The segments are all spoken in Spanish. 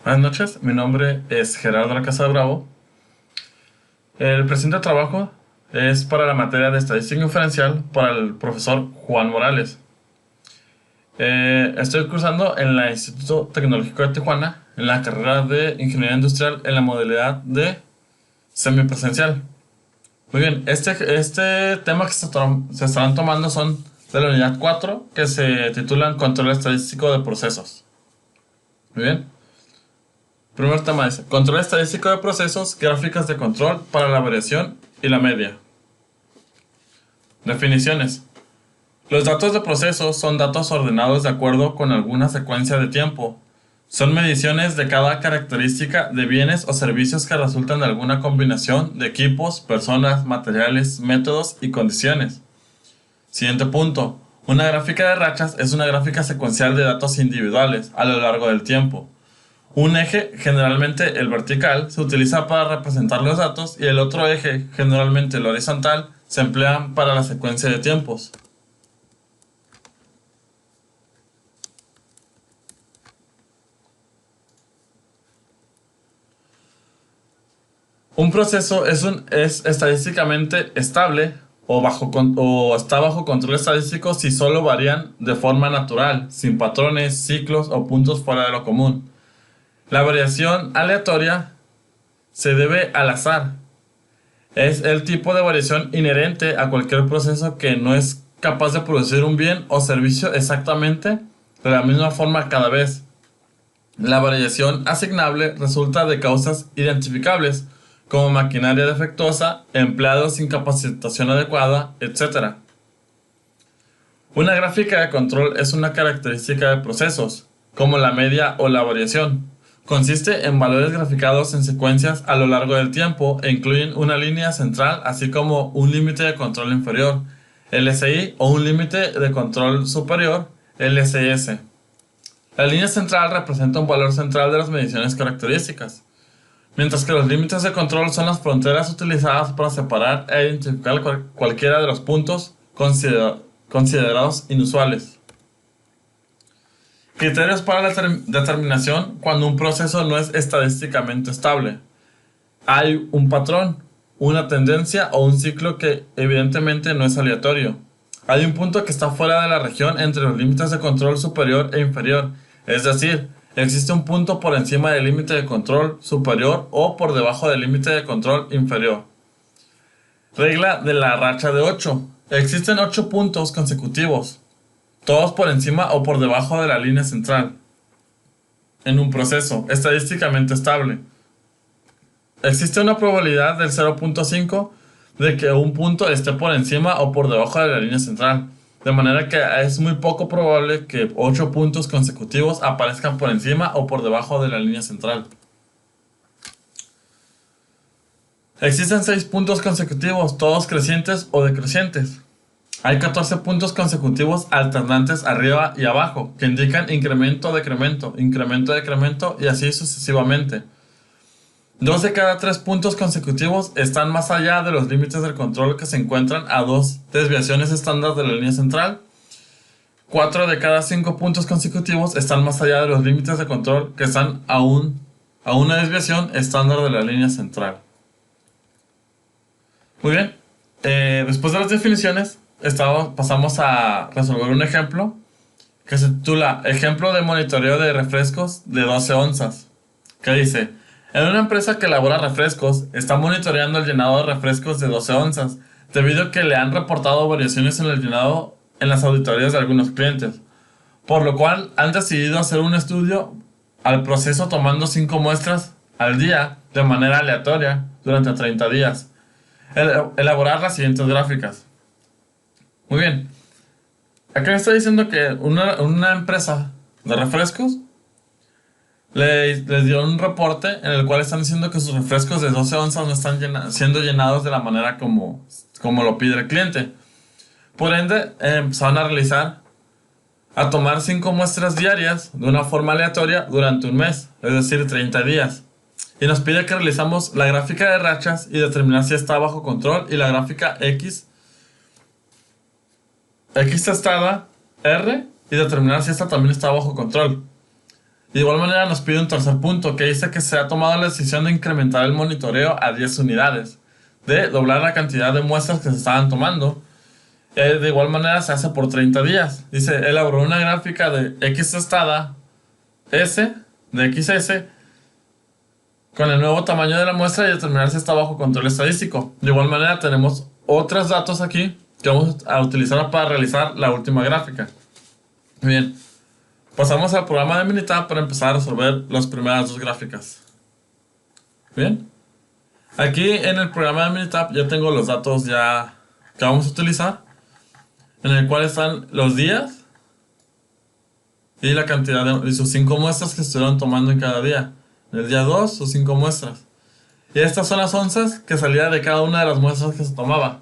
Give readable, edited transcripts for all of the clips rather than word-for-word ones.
Buenas noches, mi nombre es Gerardo La Casa Bravo. El presente trabajo es para la materia de estadística inferencial para el profesor Juan Morales. Estoy cursando en el Instituto Tecnológico de Tijuana en la carrera de Ingeniería Industrial en la modalidad de semipresencial. Muy bien, este tema que se estarán tomando son de la unidad 4 que se titulan Control estadístico de procesos. Muy bien. Primer tema es control estadístico de procesos, gráficas de control para la variación y la media. Definiciones. Los datos de procesos son datos ordenados de acuerdo con alguna secuencia de tiempo. Son mediciones de cada característica de bienes o servicios que resultan de alguna combinación de equipos, personas, materiales, métodos y condiciones. Siguiente punto. Una gráfica de rachas es una gráfica secuencial de datos individuales a lo largo del tiempo. Un eje, generalmente el vertical, se utiliza para representar los datos y el otro eje, generalmente el horizontal, se emplea para la secuencia de tiempos. Un proceso es estadísticamente estable o está bajo control estadístico si solo varían de forma natural, sin patrones, ciclos o puntos fuera de lo común. La variación aleatoria se debe al azar. Es el tipo de variación inherente a cualquier proceso que no es capaz de producir un bien o servicio exactamente de la misma forma cada vez. La variación asignable resulta de causas identificables, como maquinaria defectuosa, empleados sin capacitación adecuada, etc. Una gráfica de control es una característica de procesos, como la media o la variación. Consiste en valores graficados en secuencias a lo largo del tiempo e incluyen una línea central así como un límite de control inferior, LSI, o un límite de control superior, LSS. La línea central representa un valor central de las mediciones características, mientras que los límites de control son las fronteras utilizadas para separar e identificar cualquiera de los puntos considerados inusuales. Criterios para la determinación cuando un proceso no es estadísticamente estable. Hay un patrón, una tendencia o un ciclo que evidentemente no es aleatorio. Hay un punto que está fuera de la región entre los límites de control superior e inferior, es decir, existe un punto por encima del límite de control superior o por debajo del límite de control inferior. Regla de la racha de 8. Existen 8 puntos consecutivos, todos por encima o por debajo de la línea central, en un proceso estadísticamente estable. Existe una probabilidad del 0.5 de que un punto esté por encima o por debajo de la línea central, de manera que es muy poco probable que 8 puntos consecutivos aparezcan por encima o por debajo de la línea central. Existen 6 puntos consecutivos, todos crecientes o decrecientes. Hay 14 puntos consecutivos alternantes arriba y abajo, que indican incremento, decremento, incremento, decremento y así sucesivamente. 2 de cada 3 puntos consecutivos están más allá de los límites del control que se encuentran a 2 desviaciones estándar de la línea central. 4 de cada 5 puntos consecutivos están más allá de los límites de control que están a una desviación estándar de la línea central. Muy bien, después de las definiciones, pasamos a resolver un ejemplo que se titula Ejemplo de monitoreo de refrescos de 12 onzas. Que dice: en una empresa que elabora refrescos, está monitoreando el llenado de refrescos de 12 onzas, debido a que le han reportado variaciones en el llenado en las auditorías de algunos clientes, por lo cual han decidido hacer un estudio al proceso tomando 5 muestras al día de manera aleatoria durante 30 días. Elaborar las siguientes gráficas. Muy bien. Acá está diciendo que una empresa de refrescos les dio un reporte en el cual están diciendo que sus refrescos de 12 onzas no están siendo llenados de la manera como lo pide el cliente. Por ende, empezaron a tomar 5 muestras diarias de una forma aleatoria durante un mes, es decir, 30 días. Y nos pide que realizamos la gráfica de rachas y determinar si está bajo control, y la gráfica X testada R, y determinar si esta también está bajo control. De igual manera nos pide un tercer punto que dice que se ha tomado la decisión de incrementar el monitoreo a 10 unidades, de doblar la cantidad de muestras que se estaban tomando. De igual manera se hace por 30 días. Dice, elaboró una gráfica de X estada S, de XS, con el nuevo tamaño de la muestra y determinar si está bajo control estadístico. De igual manera tenemos otros datos aquí que vamos a utilizar para realizar la última gráfica. Bien, pasamos al programa de Minitab para empezar a resolver las primeras dos gráficas. Bien, aquí en el programa de Minitab ya tengo los datos ya que vamos a utilizar, en el cual están los días y la cantidad de sus 5 muestras que estuvieron tomando en cada día. En el día 2, sus 5 muestras. Y estas son las onzas que salía de cada una de las muestras que se tomaba.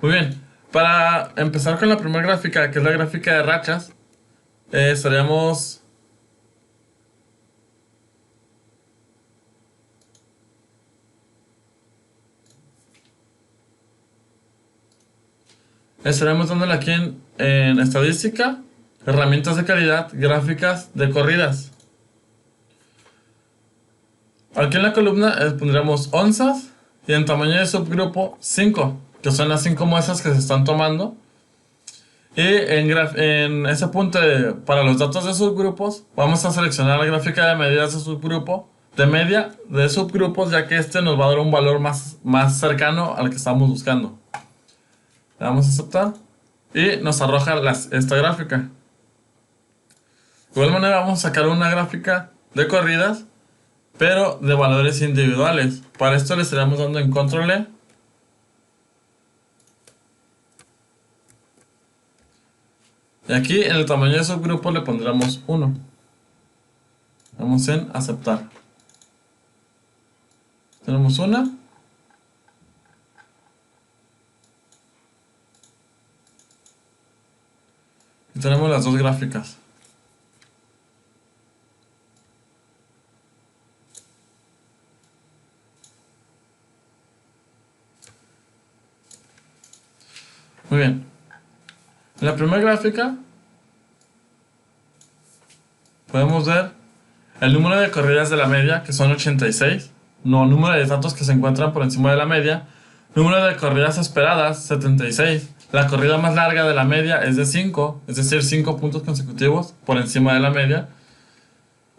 Muy bien, para empezar con la primera gráfica, que es la gráfica de rachas, estaríamos... Estaremos dándole aquí en estadística, herramientas de calidad, gráficas de corridas. Aquí en la columna pondremos onzas y en tamaño de subgrupo 5, que son las 5 muestras que se están tomando. Y en ese punto para los datos de subgrupos vamos a seleccionar la gráfica de medidas de subgrupo, de media de subgrupos, ya que este nos va a dar un valor más cercano al que estamos buscando. Le damos a aceptar y nos arroja esta gráfica. De igual manera vamos a sacar una gráfica de corridas, pero de valores individuales. Para esto le estaríamos dando en control E. Y aquí en el tamaño de subgrupo le pondremos 1. Vamos en aceptar. Tenemos una. Y tenemos las dos gráficas. Muy bien. En la primera gráfica podemos ver el número de corridas de la media, que son 86. No, número de datos que se encuentran por encima de la media. Número de corridas esperadas, 76. La corrida más larga de la media es de 5, es decir, 5 puntos consecutivos por encima de la media.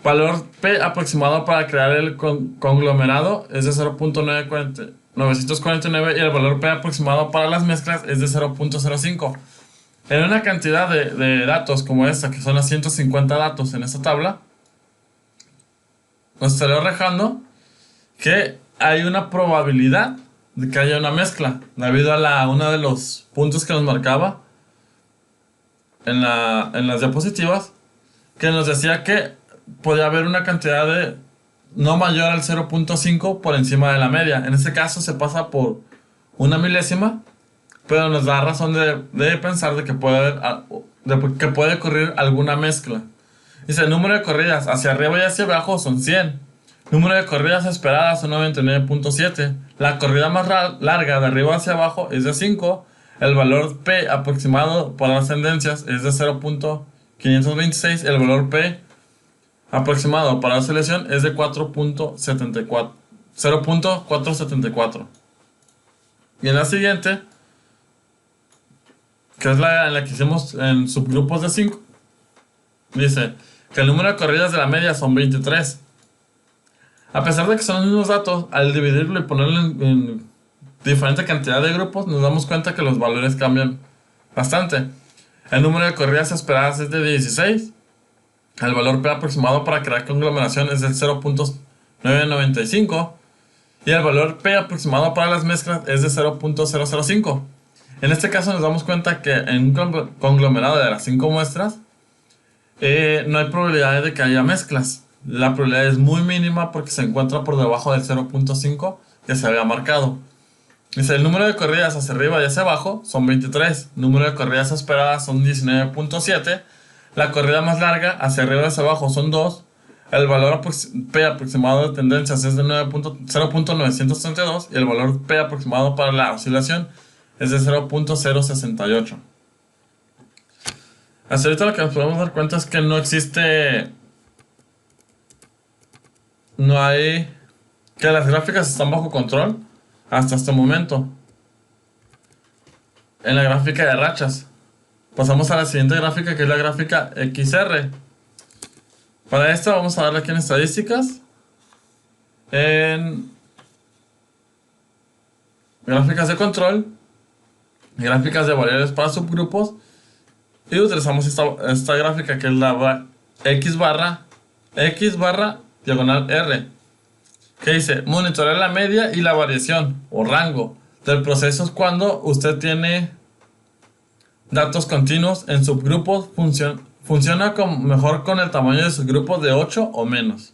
Valor P aproximado para crear el conglomerado es de 0.949 y el valor P aproximado para las mezclas es de 0.05. En una cantidad de datos como esta, que son las 150 datos en esta tabla, nos estaría arrojando que hay una probabilidad de que haya una mezcla, debido a uno de los puntos que nos marcaba en las diapositivas, que nos decía que podía haber una cantidad de no mayor al 0.5 por encima de la media. En este caso se pasa por una milésima, pero nos da razón de pensar de que puede ocurrir alguna mezcla. Dice, el número de corridas hacia arriba y hacia abajo son 100. Número de corridas esperadas son 99.7. La corrida más larga de arriba hacia abajo es de 5. El valor P aproximado para las tendencias es de 0.526. El valor P aproximado para la selección es de 4.74. 0.474. Y en la siguiente, que es en la que hicimos en subgrupos de 5, dice que el número de corridas de la media son 23. A pesar de que son los mismos datos, al dividirlo y ponerlo en diferente cantidad de grupos, nos damos cuenta que los valores cambian bastante. El número de corridas esperadas es de 16. El valor P aproximado para crear conglomeración es del 0.995. Y el valor P aproximado para las mezclas es de 0.005. En este caso nos damos cuenta que en un conglomerado de las 5 muestras no hay probabilidad de que haya mezclas. La probabilidad es muy mínima porque se encuentra por debajo del 0.5 que se había marcado. Dice, el número de corridas hacia arriba y hacia abajo son 23. El número de corridas esperadas son 19.7. La corrida más larga hacia arriba y hacia abajo son 2. El valor P aproximado de tendencias es de 0.932 y el valor P aproximado para la oscilación es de 0.068. Hasta ahorita lo que nos podemos dar cuenta es que no existe no hay... que las gráficas están bajo control hasta este momento. En la gráfica de rachas. Pasamos a la siguiente gráfica, que es la gráfica XR. Para esta vamos a darle aquí en estadísticas. En gráficas de control. Gráficas de variables para subgrupos. Y utilizamos esta gráfica, que es la X barra diagonal R. Que dice monitorear la media y la variación o rango del proceso cuando usted tiene datos continuos en subgrupos. Funciona mejor con el tamaño de subgrupos de 8 o menos.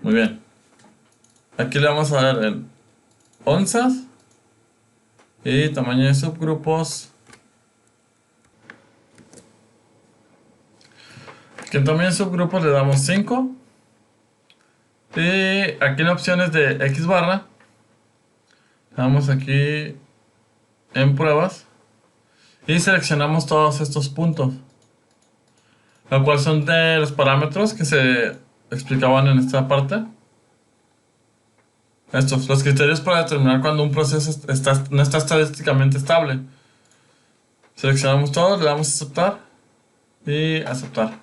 Muy bien. Aquí le vamos a dar en onzas. Y tamaño de subgrupos. Aquí en tamaño de subgrupos le damos 5. Y aquí en opciones de X barra. Le damos aquí en pruebas. Y seleccionamos todos estos puntos. Lo cual son de los parámetros que se explicaban en esta parte. Estos, los criterios para determinar cuando un proceso no está estadísticamente estable. Seleccionamos todos, le damos a aceptar y aceptar.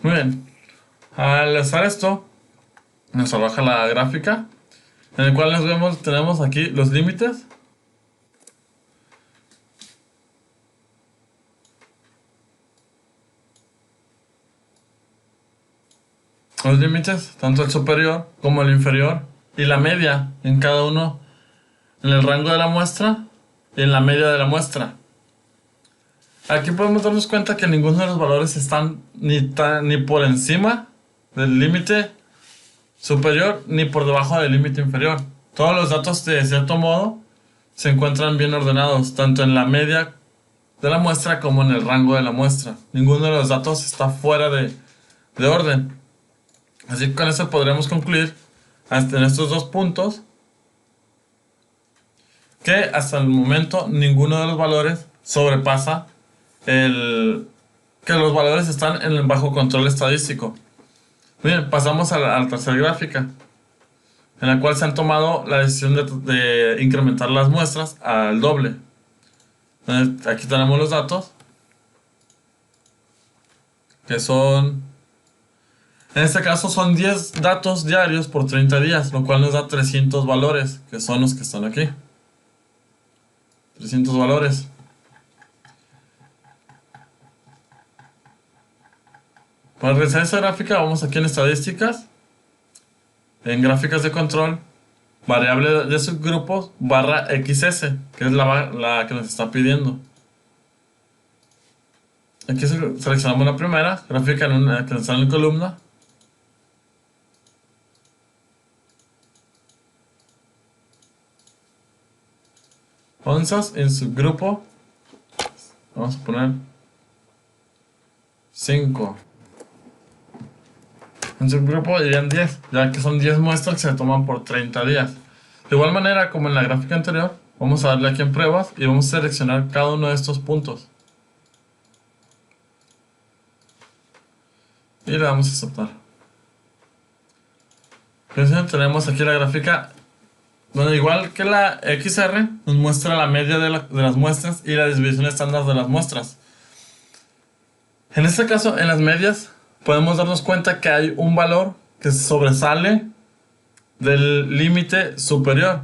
Muy bien. Al hacer esto, nos arroja la gráfica, en el cual tenemos aquí los límites. Los límites, tanto el superior como el inferior, y la media en cada uno, en el rango de la muestra y en la media de la muestra. Aquí podemos darnos cuenta que ninguno de los valores están ni por encima del límite superior ni por debajo del límite inferior. Todos los datos, de cierto modo, se encuentran bien ordenados, tanto en la media de la muestra como en el rango de la muestra. Ninguno de los datos está fuera de orden. Así que con eso podremos concluir hasta en estos dos puntos que hasta el momento ninguno de los valores sobrepasa que los valores están en el bajo control estadístico. Bien, pasamos a la tercera gráfica, en la cual se han tomado la decisión de incrementar las muestras al doble. Aquí tenemos los datos, que son, en este caso son 10 datos diarios por 30 días, lo cual nos da 300 valores, que son los que están aquí. 300 valores. Para realizar esa gráfica vamos aquí en estadísticas, en gráficas de control, variable de subgrupos barra XS, que es la que nos está pidiendo. Aquí seleccionamos la primera gráfica que está en columna. Onzas en subgrupo. Vamos a poner 5. En subgrupo dirían 10, ya que son 10 muestras que se toman por 30 días. De igual manera como en la gráfica anterior, vamos a darle aquí en pruebas y vamos a seleccionar cada uno de estos puntos. Y le damos a aceptar. Entonces tenemos aquí la gráfica donde, igual que la XR, nos muestra la media de las muestras y la distribución estándar de las muestras. En este caso, en las medias, podemos darnos cuenta que hay un valor que sobresale del límite superior,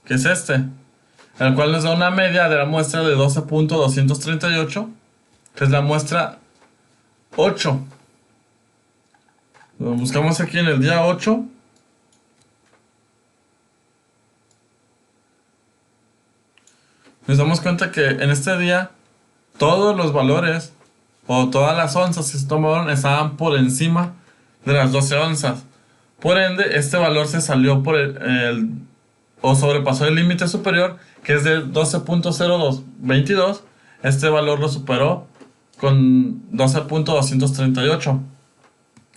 que es este, el cual nos da una media de la muestra de 12.238, que es la muestra 8. Lo buscamos aquí en el día 8. Nos damos cuenta que en este día todos los valores o todas las onzas que se tomaron estaban por encima de las 12 onzas. Por ende, este valor se salió por o sobrepasó el límite superior, que es de 12.0222. Este valor lo superó con 12.238.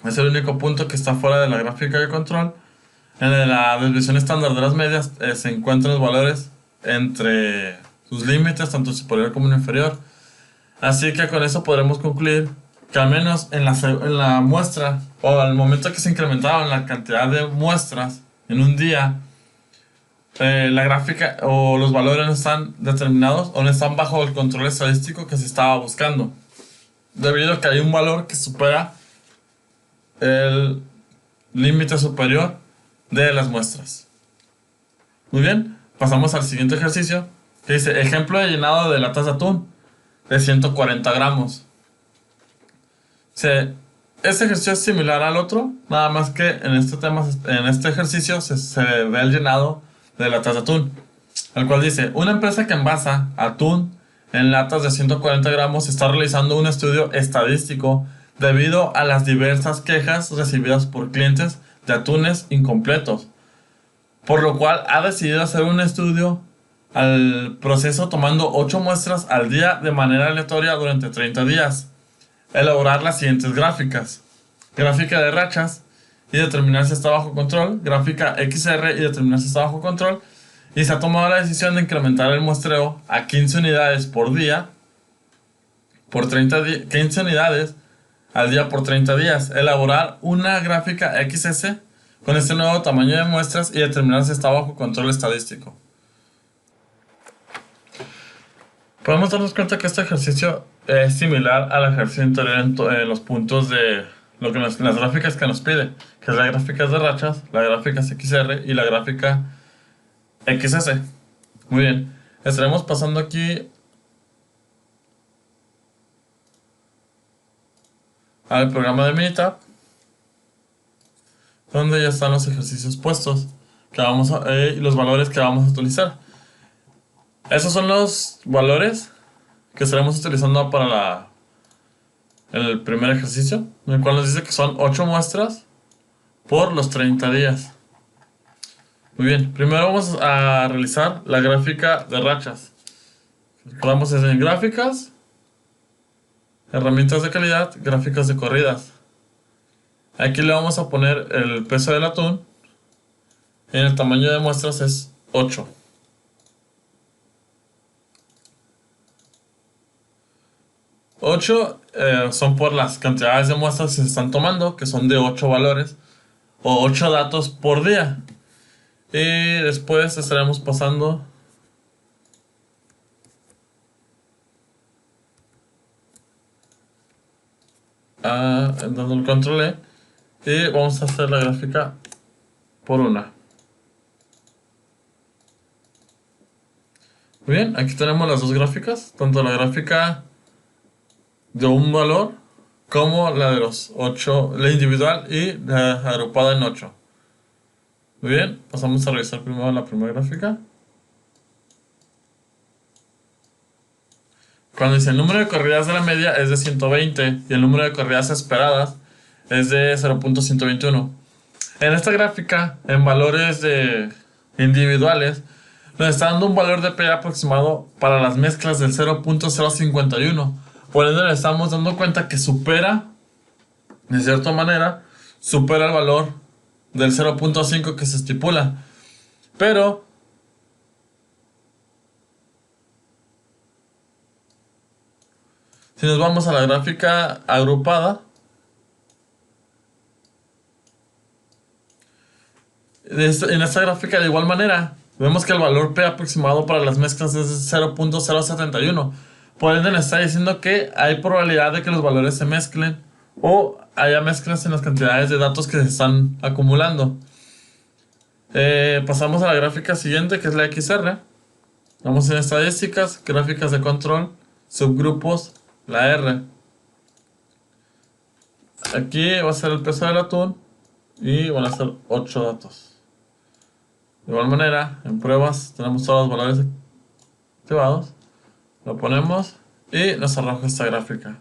Es el único punto que está fuera de la gráfica de control. En la desviación estándar de las medias se encuentran los valores entre sus límites, tanto superior como inferior. Así que con eso podremos concluir que al menos en la muestra, o al momento que se incrementaban la cantidad de muestras en un día, la gráfica o los valores no están determinados o no están bajo el control estadístico que se estaba buscando, debido a que hay un valor que supera el límite superior de las muestras. Muy bien, pasamos al siguiente ejercicio, que dice ejemplo de llenado de latas de atún de 140 gramos. Este ejercicio es similar al otro, nada más que en este ejercicio se ve el llenado de latas de atún, el cual dice: una empresa que envasa atún en latas de 140 gramos está realizando un estudio estadístico debido a las diversas quejas recibidas por clientes de atunes incompletos, por lo cual ha decidido hacer un estudio al proceso tomando 8 muestras al día de manera aleatoria durante 30 días. Elaborar las siguientes gráficas: gráfica de rachas y determinar si está bajo control, gráfica XR y determinar si está bajo control, y se ha tomado la decisión de incrementar el muestreo a 15 unidades por día por 15 unidades al día por 30 días. Elaborar una gráfica XS con este nuevo tamaño de muestras y determinar si está bajo control estadístico. Podemos darnos cuenta que este ejercicio es similar al ejercicio anterior en los puntos de las gráficas que nos pide, que es la gráfica de rachas, la gráfica XR y la gráfica XS. Muy bien, estaremos pasando aquí al programa de Minitab, donde ya están los ejercicios puestos y los valores que vamos a utilizar. Esos son los valores que estaremos utilizando para el primer ejercicio, en el cual nos dice que son 8 muestras por los 30 días. Muy bien, primero vamos a realizar la gráfica de rachas. Vamos en gráficas, herramientas de calidad, gráficas de corridas. Aquí le vamos a poner el peso del atún. En el tamaño de muestras es 8. Son por las cantidades de muestras que se están tomando, que son de 8 valores o 8 datos por día. Y después estaremos pasando dando el control E y vamos a hacer la gráfica por una. Muy bien, aquí tenemos las dos gráficas, tanto la gráfica de un valor como la de los 8, la individual y la agrupada en 8. Muy bien, pasamos a revisar primero la primera gráfica. Cuando dice el número de corridas de la media es de 120 y el número de corridas esperadas es de 0.121. En esta gráfica, en valores individuales, nos está dando un valor de P aproximado para las mezclas del 0.051. Por ende, le estamos dando cuenta que supera, de cierta manera, supera el valor del 0.5 que se estipula. Pero si nos vamos a la gráfica agrupada, en esta gráfica de igual manera vemos que el valor P aproximado para las mezclas es 0.071. Por ende, nos está diciendo que hay probabilidad de que los valores se mezclen o haya mezclas en las cantidades de datos que se están acumulando. Pasamos a la gráfica siguiente, que es la XR. Vamos en estadísticas, gráficas de control, subgrupos, la R. Aquí va a ser el peso del atún y van a ser 8 datos. De igual manera, en pruebas tenemos todos los valores activados. Lo ponemos y nos arroja esta gráfica,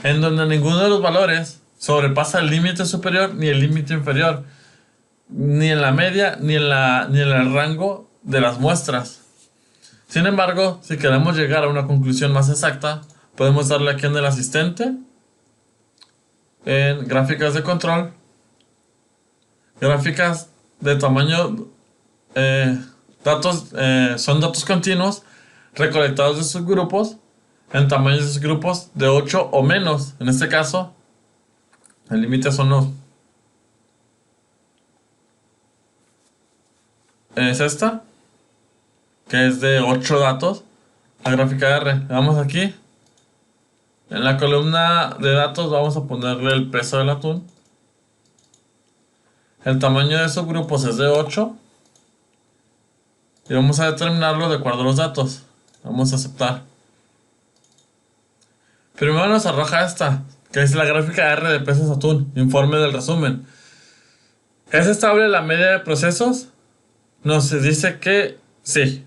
en donde ninguno de los valores sobrepasa el límite superior ni el límite inferior, ni en la media ni en el rango de las muestras. Sin embargo, si queremos llegar a una conclusión más exacta, podemos darle aquí en el asistente, en gráficas de control, gráficas de tamaño, son datos continuos, recolectados de sus grupos en tamaños de sus grupos de 8 o menos. En este caso, el límite son los... Es esta, que es de 8 datos. La gráfica R. Le damos aquí. En la columna de datos vamos a ponerle el peso del atún. El tamaño de esos grupos es de 8. Y vamos a determinarlo de acuerdo a los datos. Vamos a aceptar. Primero nos arroja esta, que es la gráfica R de pesos atún. Informe del resumen. ¿Es estable la media de procesos? Nos dice que sí.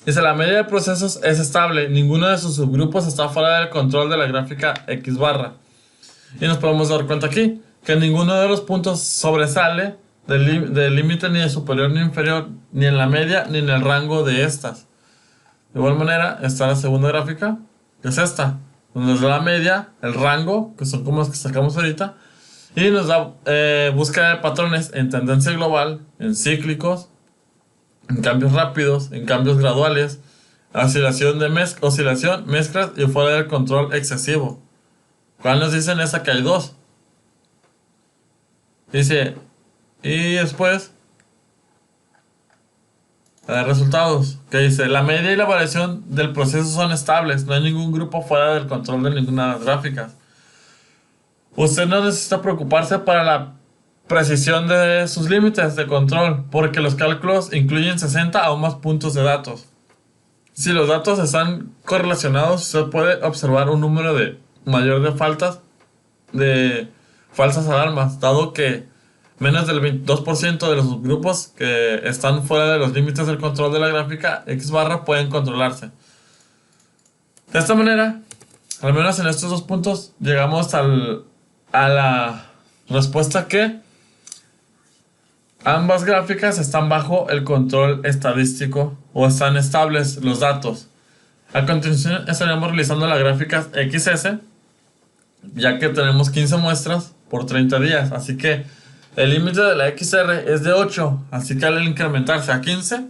Dice la media de procesos es estable. Ninguno de sus subgrupos está fuera del control de la gráfica X barra. Y nos podemos dar cuenta aquí que ninguno de los puntos sobresale del límite ni de superior ni inferior, ni en la media ni en el rango de estas. De igual manera está la segunda gráfica, que es esta, donde nos da la media, el rango, que son como los que sacamos ahorita, y nos da búsqueda de patrones en tendencia global, en cíclicos, en cambios rápidos, en cambios graduales, oscilación, mezclas y fuera del control excesivo. ¿Cuál nos dicen esa que hay dos? Dice, y después resultados, que dice, la media y la variación del proceso son estables, no hay ningún grupo fuera del control de ninguna de las gráficas. Usted no necesita preocuparse para la precisión de sus límites de control, porque los cálculos incluyen 60 o más puntos de datos. Si los datos están correlacionados, se puede observar un número mayor de falsas alarmas, dado que menos del 22% de los grupos que están fuera de los límites del control de la gráfica X barra pueden controlarse. De esta manera, al menos en estos dos puntos, llegamos a la respuesta que ambas gráficas están bajo el control estadístico o están estables los datos. A continuación estaremos realizando la gráfica XS, ya que tenemos 15 muestras por 30 días, así que el límite de la XR es de 8, así que al incrementarse a 15,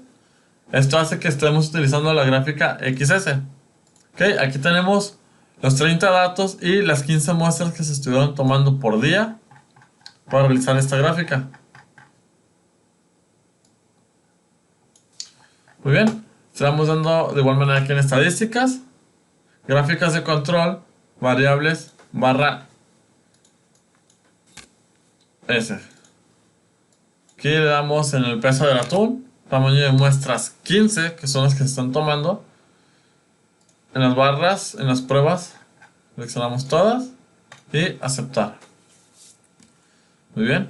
esto hace que estemos utilizando la gráfica XS. Okay, aquí tenemos los 30 datos y las 15 muestras que se estuvieron tomando por día para realizar esta gráfica. Muy bien, estamos dando de igual manera aquí en estadísticas, gráficas de control, variables, barra S. Aquí le damos en el peso del atún, tamaño de muestras 15, que son las que se están tomando. En las barras, en las pruebas, seleccionamos todas y aceptar. Muy bien.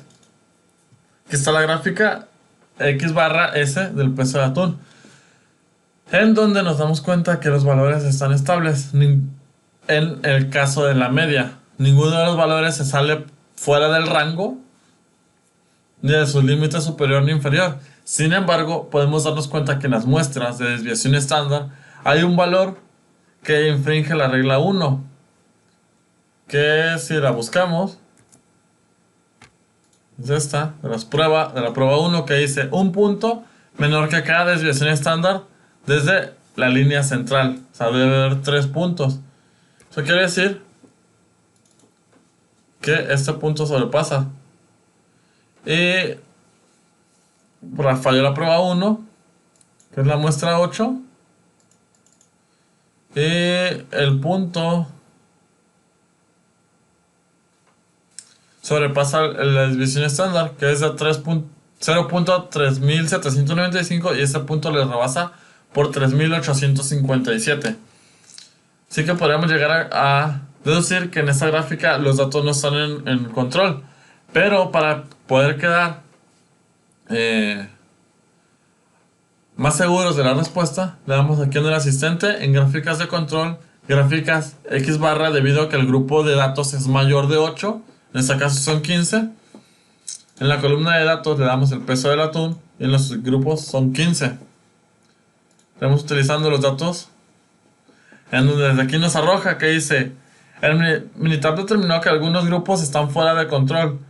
Aquí está la gráfica X barra S del peso de atún, en donde nos damos cuenta que los valores están estables. En el caso de la media, ninguno de los valores se sale fuera del rango ni de su límite superior ni inferior. Sin embargo, podemos darnos cuenta que en las muestras de desviación estándar hay un valor que infringe la regla 1, que si la buscamos es esta, de la prueba 1, que dice un punto menor que cada desviación estándar desde la línea central. O sea, debe haber 3 puntos. Eso quiere decir que este punto sobrepasa. Y falló la prueba 1, que es la muestra 8. Y el punto sobrepasa la desviación estándar, que es de 0.3795, y ese punto le rebasa por 3857. Así que podríamos llegar a deducir que en esta gráfica los datos no están en control. Pero para poder quedar más seguros de la respuesta, le damos aquí en el asistente, en gráficas de control, gráficas X barra, debido a que el grupo de datos es mayor de 8, en este caso son 15. En la columna de datos le damos el peso del atún y en los grupos son 15. Estamos utilizando los datos en donde desde aquí nos arroja que dice: el Minitab determinó que algunos grupos están fuera de control,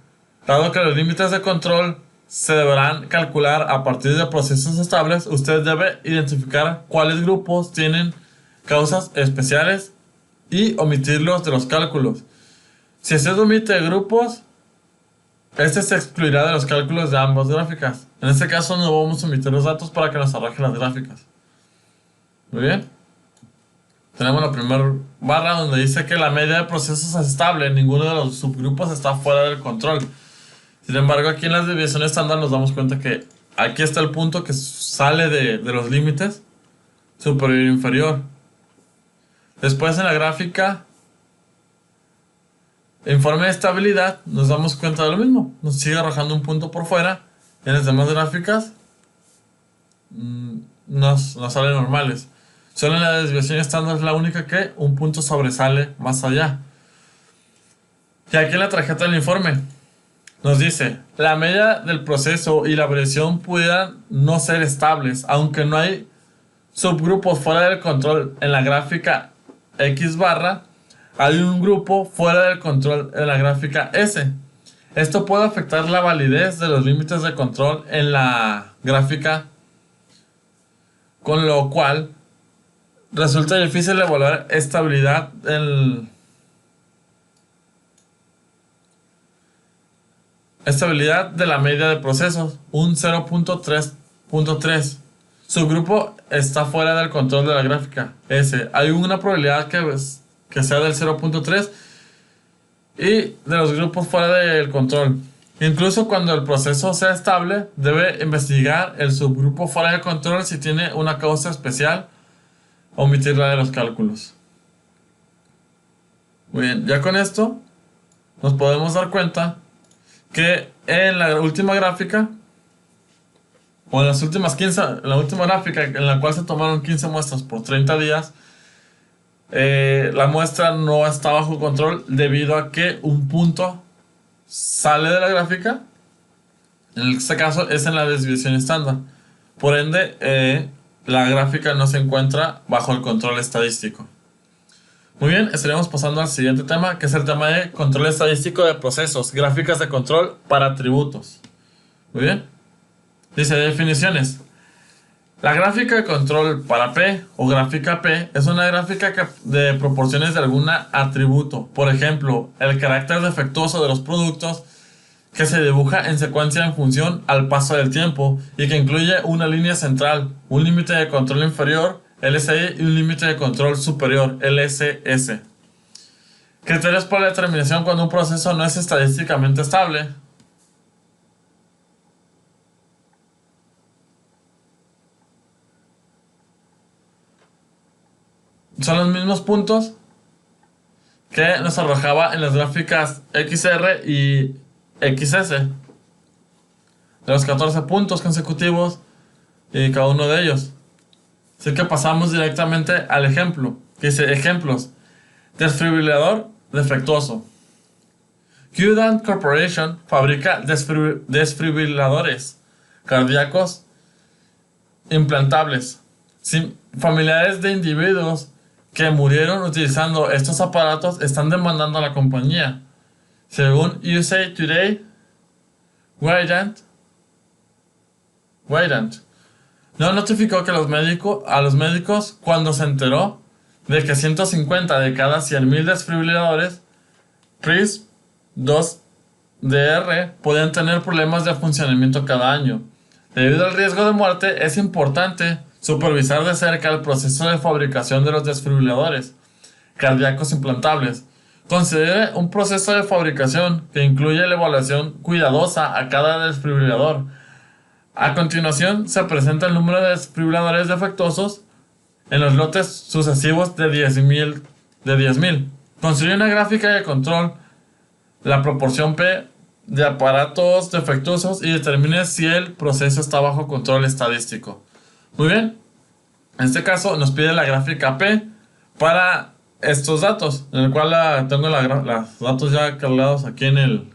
dado que los límites de control se deberán calcular a partir de procesos estables. Usted debe identificar cuáles grupos tienen causas especiales y omitirlos de los cálculos. Si usted omite grupos, este se excluirá de los cálculos de ambas gráficas. En este caso no vamos a omitir los datos para que nos arroje las gráficas. Muy bien. Tenemos la primera barra donde dice que la media de procesos es estable. Ninguno de los subgrupos está fuera del control. Sin embargo, aquí en la desviación estándar nos damos cuenta que aquí está el punto que sale de los límites superior e inferior. Después en la gráfica informe de estabilidad nos damos cuenta de lo mismo. Nos sigue arrojando un punto por fuera. En las demás gráficas nos salen normales. Solo en la desviación estándar es la única que un punto sobresale más allá. Y aquí en la tarjeta del informe nos dice, la media del proceso y la variación pudieran no ser estables, aunque no hay subgrupos fuera del control en la gráfica X barra, hay un grupo fuera del control en la gráfica S. Esto puede afectar la validez de los límites de control en la gráfica, con lo cual resulta difícil evaluar estabilidad de la media de procesos, un 0.3.3. Su grupo está fuera del control de la gráfica S. Hay una probabilidad que sea del 0.3 y de los grupos fuera del control. Incluso cuando el proceso sea estable, debe investigar el subgrupo fuera de control si tiene una causa especial, omitirla de los cálculos. Muy bien, ya con esto nos podemos dar cuenta que en la última gráfica, o en las últimas 15, en la última gráfica en la cual se tomaron 15 muestras por 30 días, la muestra no está bajo control debido a que un punto sale de la gráfica. En este caso es en la desviación estándar. Por ende, la gráfica no se encuentra bajo el control estadístico. Muy bien, estaríamos pasando al siguiente tema, que es el tema de control estadístico de procesos, gráficas de control para atributos. Muy bien. Dice definiciones. La gráfica de control para P o gráfica P es una gráfica de proporciones de algún atributo. Por ejemplo, el carácter defectuoso de los productos, que se dibuja en secuencia en función al paso del tiempo y que incluye una línea central, un límite de control inferior, LSI, y un límite de control superior, LSS. Criterios para la determinación cuando un proceso no es estadísticamente estable. Son los mismos puntos que nos arrojaba en las gráficas XR y XS. De los 14 puntos consecutivos y cada uno de ellos. Así que pasamos directamente al ejemplo, que dice ejemplos. Desfibrilador defectuoso. Qdant Corporation fabrica desfibriladores cardíacos implantables. Familiares de individuos que murieron utilizando estos aparatos están demandando a la compañía. Según USA Today, Guidant no notificó que a los médicos cuando se enteró de que 150 de cada 100.000 desfibriladores PRISP-2DR podían tener problemas de funcionamiento cada año. Debido al riesgo de muerte, es importante supervisar de cerca el proceso de fabricación de los desfibriladores cardíacos implantables. Considere un proceso de fabricación que incluye la evaluación cuidadosa a cada desfibrilador. A continuación, se presenta el número de desfibriladores defectuosos en los lotes sucesivos de 10.000. Construye una gráfica de control, la proporción P de aparatos defectuosos y determine si el proceso está bajo control estadístico. Muy bien. En este caso nos pide la gráfica P para estos datos, en el cual tengo los datos ya cargados aquí en el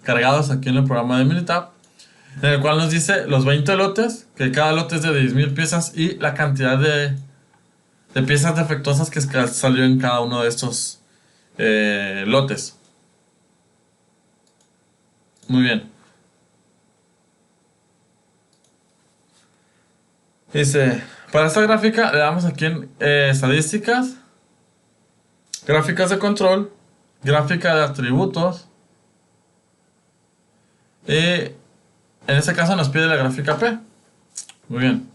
programa de Minitab, en el cual nos dice los 20 lotes, que cada lote es de 10.000 piezas y la cantidad de piezas defectuosas que salió en cada uno de estos lotes. Muy bien. Dice, para esta gráfica le damos aquí en estadísticas, gráficas de control, gráfica de atributos y en este caso nos pide la gráfica P. Muy bien.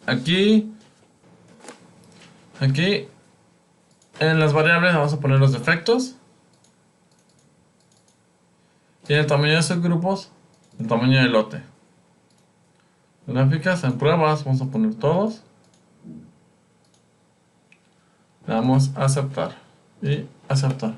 Aquí en las variables vamos a poner los defectos. Y en el tamaño de subgrupos, el tamaño del lote. Gráficas en pruebas, vamos a poner todos. Le damos a aceptar y aceptar.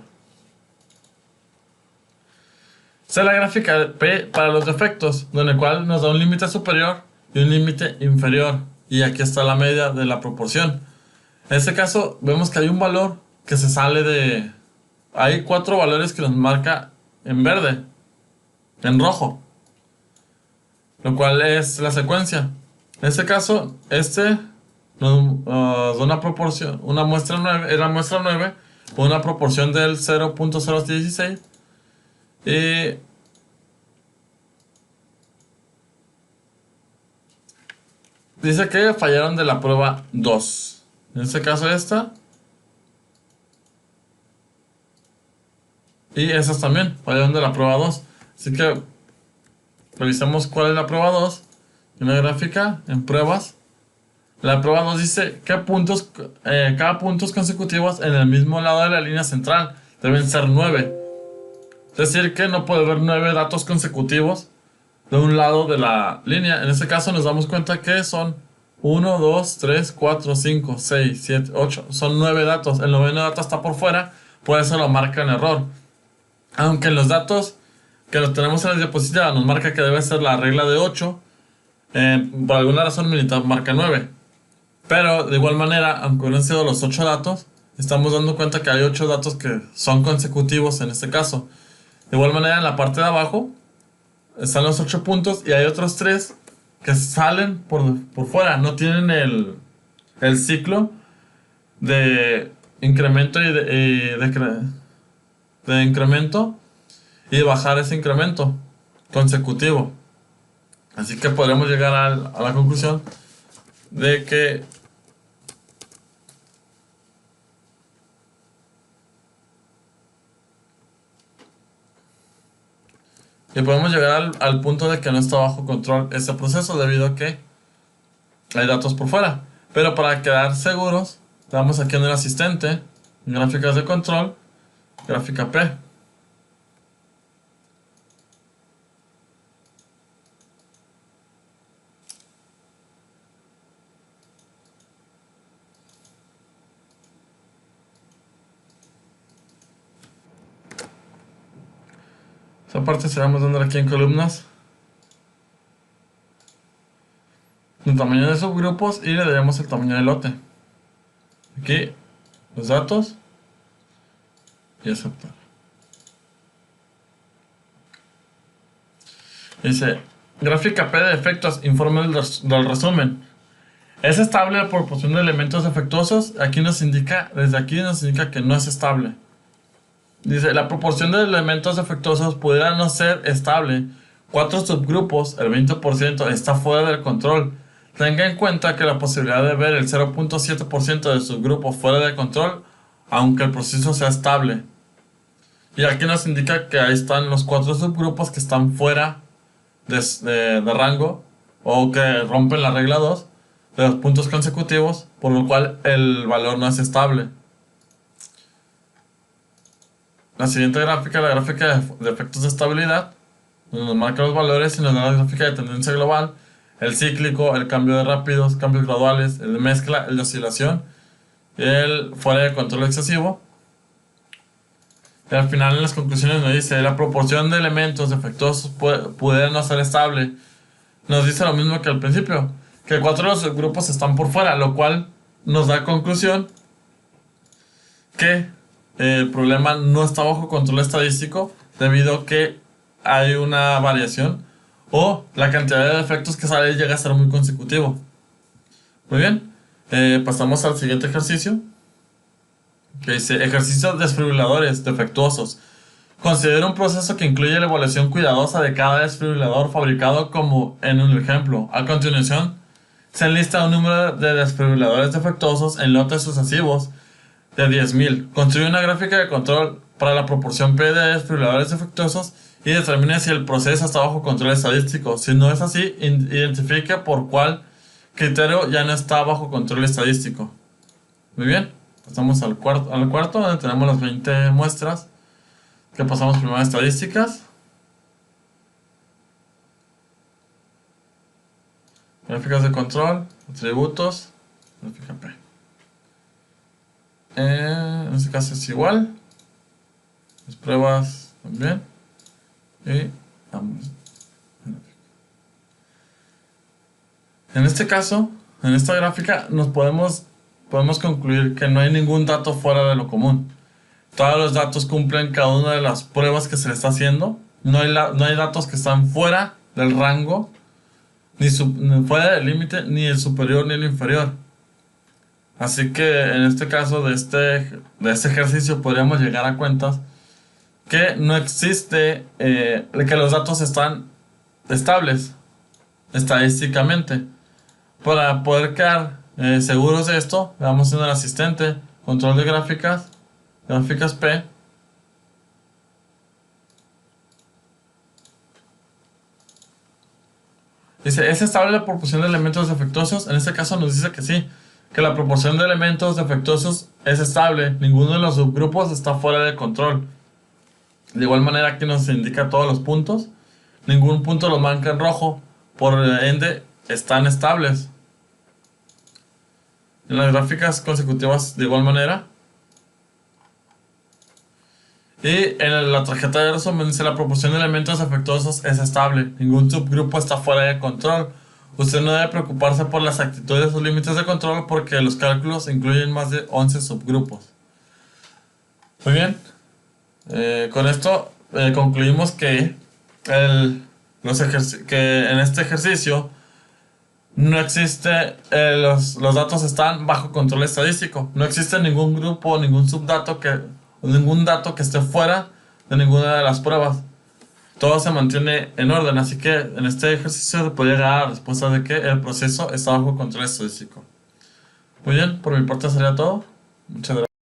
Esta es la gráfica P para los defectos, donde el cual nos da un límite superior y un límite inferior. Y aquí está la media de la proporción. En este caso vemos que hay un valor que se sale de... Hay 4 valores que nos marca en verde, en rojo, lo cual es la secuencia. En este caso, nos da una proporción, una muestra 9, era muestra 9, con una proporción del 0.016 y dice que fallaron de la prueba 2. En este caso esta. Y esas también fallaron de la prueba 2. Así que revisemos cuál es la prueba 2. En la gráfica, en pruebas. La prueba 2 dice que puntos, cada puntos consecutivos en el mismo lado de la línea central deben ser 9. Es decir, que no puede haber 9 datos consecutivos de un lado de la línea. En este caso nos damos cuenta que son 1, 2, 3, 4, 5, 6, 7, 8. Son 9 datos. El noveno dato está por fuera, por eso lo marca en error. Aunque en los datos que los tenemos en la diapositiva nos marca que debe ser la regla de 8, por alguna razón militar marca 9. Pero de igual manera, aunque hubieran sido los 8 datos, estamos dando cuenta que hay 8 datos que son consecutivos en este caso. De igual manera, en la parte de abajo están los 8 puntos y hay otros 3 que salen por fuera. No tienen el ciclo de incremento y de incremento y bajar ese incremento consecutivo. Así que podremos llegar a la conclusión de que podemos llegar al punto de que no está bajo control este proceso debido a que hay datos por fuera. Pero para quedar seguros, damos aquí en el asistente, gráficas de control, gráfica P. Esa parte se vamos dando aquí en columnas. El tamaño de subgrupos y le daremos el tamaño del lote. Aquí los datos y aceptar. Dice, gráfica P de efectos, informe del resumen. Es estable la proporción de elementos defectuosos. Aquí nos indica, desde aquí nos indica que no es estable. Dice, la proporción de elementos defectuosos pudiera no ser estable. 4 subgrupos, el 20%, está fuera del control. Tenga en cuenta que la posibilidad de ver el 0.7% de subgrupo fuera de control, aunque el proceso sea estable. Y aquí nos indica que ahí están los 4 subgrupos que están fuera de rango, o que rompen la regla 2 de los puntos consecutivos, por lo cual el valor no es estable. La siguiente gráfica, la gráfica de efectos de estabilidad, donde nos marca los valores y nos da la gráfica de tendencia global, el cíclico, el cambio de rápidos, cambios graduales, el de mezcla, el de oscilación y el fuera de control excesivo. Y al final en las conclusiones nos dice, la proporción de elementos defectuosos pudiera no ser estable. Nos dice lo mismo que al principio, que 4 de los grupos están por fuera, lo cual nos da conclusión que el problema no está bajo control estadístico debido a que hay una variación o la cantidad de defectos que sale llega a ser muy consecutivo. Muy bien, pasamos al siguiente ejercicio, que dice ejercicios desfibriladores defectuosos. Considera un proceso que incluye la evaluación cuidadosa de cada desfibrilador fabricado como en un ejemplo. A continuación se enlista un número de desfibriladores defectuosos en lotes sucesivos de 10.000. Construye una gráfica de control para la proporción P de desfibriladores defectuosos y determine si el proceso está bajo control estadístico. Si no es así, identifique por cuál criterio ya no está bajo control estadístico. Muy bien, pasamos al cuarto donde tenemos las 20 muestras. Que pasamos primero a estadísticas. Gráficas de control, atributos, gráfica P. En este caso es igual. Las pruebas también. Y vamos. En este caso, en esta gráfica, podemos concluir que no hay ningún dato fuera de lo común. Todos los datos cumplen cada una de las pruebas que se le está haciendo. No hay datos que están fuera del rango, ni fuera del límite, ni el superior ni el inferior. Así que en este caso de este ejercicio podríamos llegar a cuentas que no existe, que los datos están estables estadísticamente. Para poder quedar seguros de esto, le damos en el asistente, control de gráficas P. Dice, ¿es estable la proporción de elementos defectuosos? En este caso nos dice que sí, que la proporción de elementos defectuosos es estable. Ninguno de los subgrupos está fuera de control. De igual manera aquí nos indica todos los puntos. Ningún punto lo marca en rojo. Por ende, están estables. En las gráficas consecutivas de igual manera. Y en la tarjeta de resumen dice la proporción de elementos defectuosos es estable. Ningún subgrupo está fuera de control. Usted no debe preocuparse por las actitudes o límites de control porque los cálculos incluyen más de 11 subgrupos. Muy bien. Con esto concluimos que en este ejercicio no existe, los datos están bajo control estadístico. No existe ningún grupo, ningún subdato ningún dato que esté fuera de ninguna de las pruebas. Todo se mantiene en orden, así que en este ejercicio se puede llegar a la respuesta de que el proceso está bajo control estadístico. Muy bien, por mi parte sería todo. Muchas gracias.